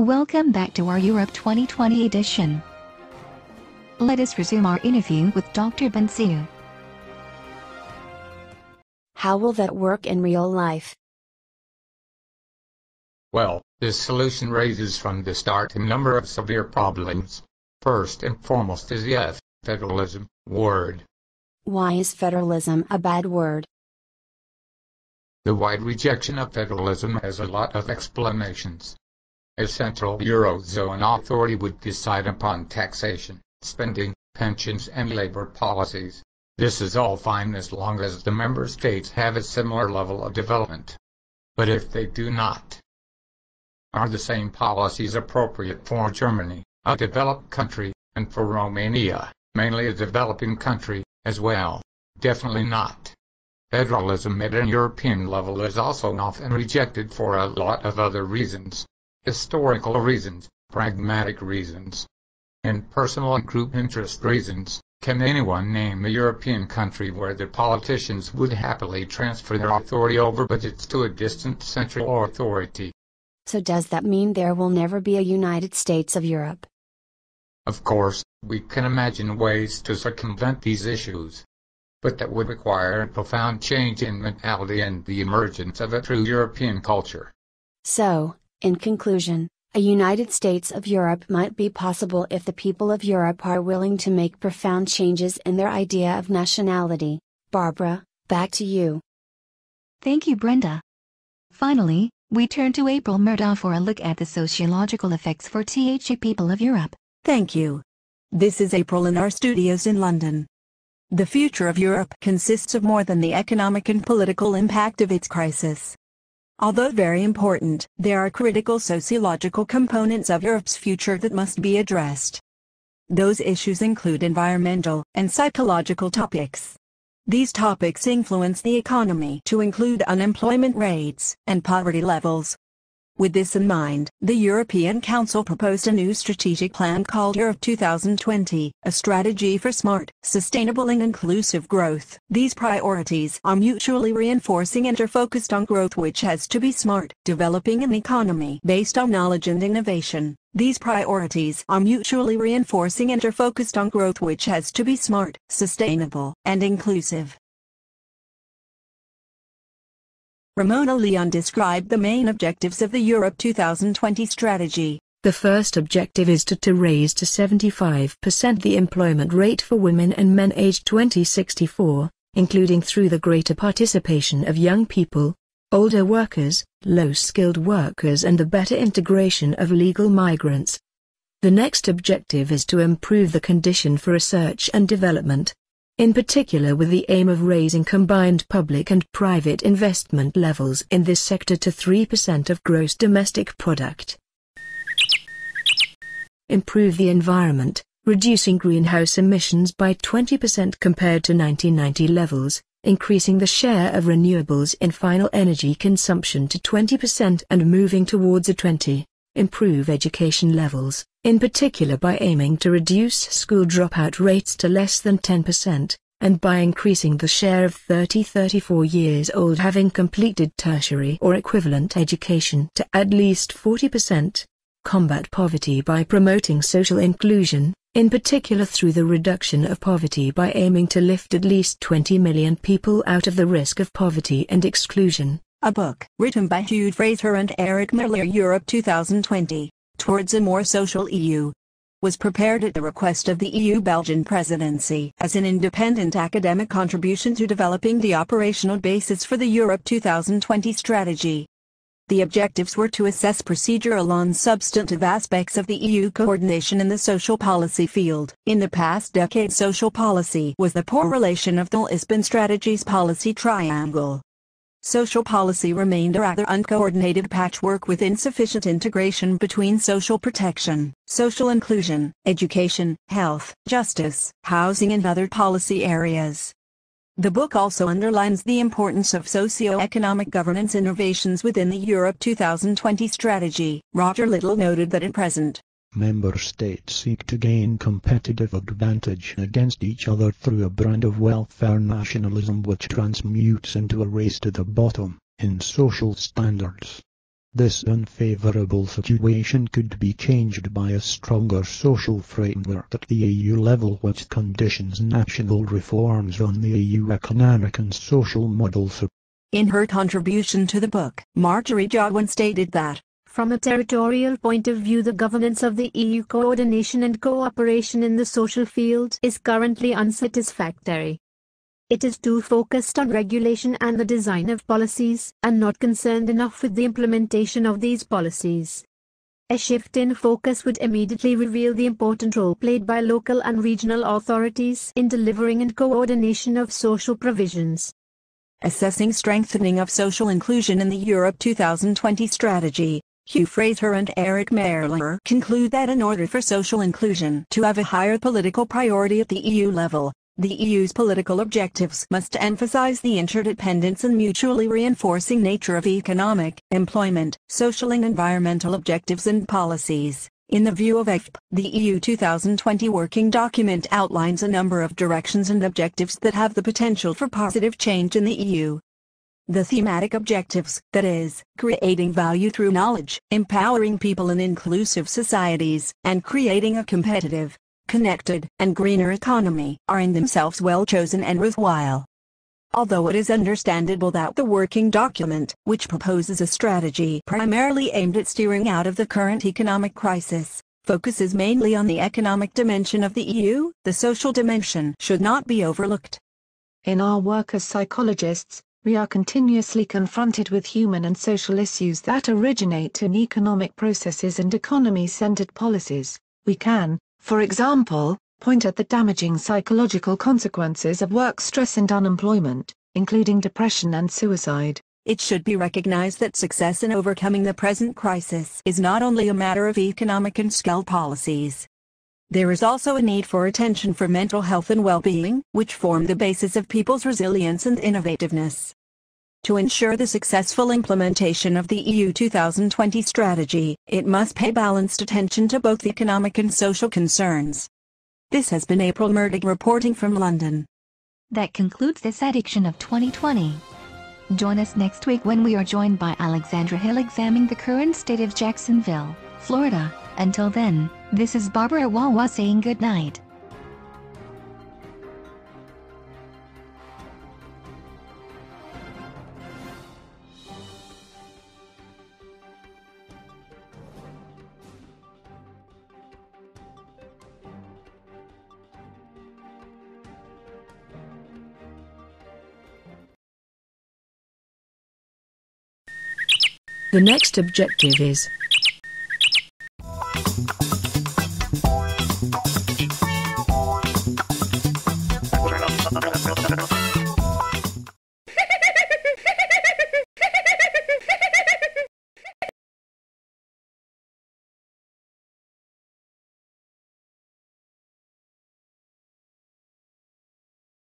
Welcome back to our Europe 2020 edition. Let us resume our interview with Dr. Bensiu. How will that work in real life? Well, this solution raises from the start a number of severe problems. First and foremost is the federalism word. Why is federalism a bad word? The wide rejection of federalism has a lot of explanations. A central Eurozone authority would decide upon taxation, spending, pensions and labor policies. This is all fine as long as the member states have a similar level of development. But if they do not, are the same policies appropriate for Germany, a developed country, and for Romania, mainly a developing country, as well? Definitely not. Federalism at an European level is also often rejected for a lot of other reasons. Historical reasons, pragmatic reasons, and personal and group interest reasons. Can anyone name a European country where the politicians would happily transfer their authority over budgets to a distant central authority? So does that mean there will never be a United States of Europe? Of course, we can imagine ways to circumvent these issues. But that would require a profound change in mentality and the emergence of a true European culture. So, in conclusion, a United States of Europe might be possible if the people of Europe are willing to make profound changes in their idea of nationality. Barbara, back to you. Thank you, Brenda. Finally, we turn to April Murdoch for a look at the sociological effects for the people of Europe. Thank you. This is April in our studios in London. The future of Europe consists of more than the economic and political impact of its crisis. Although very important, there are critical sociological components of Europe's future that must be addressed. Those issues include environmental and psychological topics. These topics influence the economy to include unemployment rates and poverty levels. With this in mind, the European Council proposed a new strategic plan called Europe 2020, a strategy for smart, sustainable and inclusive growth. These priorities are mutually reinforcing and are focused on growth which has to be smart, developing an economy based on knowledge and innovation. These priorities are mutually reinforcing and are focused on growth which has to be smart, sustainable, and inclusive. Ramona Leon described the main objectives of the Europe 2020 strategy. The first objective is to raise to 75% the employment rate for women and men aged 20-64, including through the greater participation of young people, older workers, low-skilled workers and the better integration of legal migrants. The next objective is to improve the condition for research and development, in particular with the aim of raising combined public and private investment levels in this sector to 3% of gross domestic product. Improve the environment, reducing greenhouse emissions by 20% compared to 1990 levels, increasing the share of renewables in final energy consumption to 20% and moving towards a 20. Improve education levels, in particular by aiming to reduce school dropout rates to less than 10%, and by increasing the share of 30-34 years old having completed tertiary or equivalent education to at least 40%. Combat poverty by promoting social inclusion, in particular through the reduction of poverty by aiming to lift at least 20 million people out of the risk of poverty and exclusion. A book, written by Hugh Fraser and Eric Miller, Europe 2020, Towards a More Social EU, was prepared at the request of the EU Belgian presidency as an independent academic contribution to developing the operational basis for the Europe 2020 strategy. The objectives were to assess procedural and substantive aspects of the EU coordination in the social policy field. In the past decade, social policy was the poor relation of the Lisbon Strategy's policy triangle. Social policy remained a rather uncoordinated patchwork with insufficient integration between social protection, social inclusion, education, health, justice, housing and other policy areas. The book also underlines the importance of socio-economic governance innovations within the Europe 2020 strategy. Roger Little noted that at present, member states seek to gain competitive advantage against each other through a brand of welfare nationalism which transmutes into a race to the bottom in social standards. This unfavorable situation could be changed by a stronger social framework at the EU level which conditions national reforms on the EU economic and social models. In her contribution to the book, Marjorie Jogwin stated that, from a territorial point of view, the governance of the EU coordination and cooperation in the social field is currently unsatisfactory. It is too focused on regulation and the design of policies, and not concerned enough with the implementation of these policies. A shift in focus would immediately reveal the important role played by local and regional authorities in delivering and coordination of social provisions. Assessing strengthening of social inclusion in the Europe 2020 strategy, Hugh Fraser and Eric Merler conclude that in order for social inclusion to have a higher political priority at the EU level, the EU's political objectives must emphasize the interdependence and mutually reinforcing nature of economic, employment, social and environmental objectives and policies. In the view of EFP, the EU 2020 working document outlines a number of directions and objectives that have the potential for positive change in the EU. The thematic objectives, that is, creating value through knowledge, empowering people in inclusive societies, and creating a competitive, connected, and greener economy, are in themselves well chosen and worthwhile. Although it is understandable that the working document, which proposes a strategy primarily aimed at steering out of the current economic crisis, focuses mainly on the economic dimension of the EU, the social dimension should not be overlooked. In our work as psychologists, we are continuously confronted with human and social issues that originate in economic processes and economy-centered policies. We can, for example, point at the damaging psychological consequences of work stress and unemployment, including depression and suicide. It should be recognized that success in overcoming the present crisis is not only a matter of economic and skill policies. There is also a need for attention for mental health and well-being, which form the basis of people's resilience and innovativeness. To ensure the successful implementation of the EU 2020 strategy, it must pay balanced attention to both economic and social concerns. This has been April Murdoch reporting from London. That concludes this edition of 2020. Join us next week when we are joined by Alexandra Hill examining the current state of Jacksonville, Florida. Until then, this is Barbara Wawa saying good night. The next objective is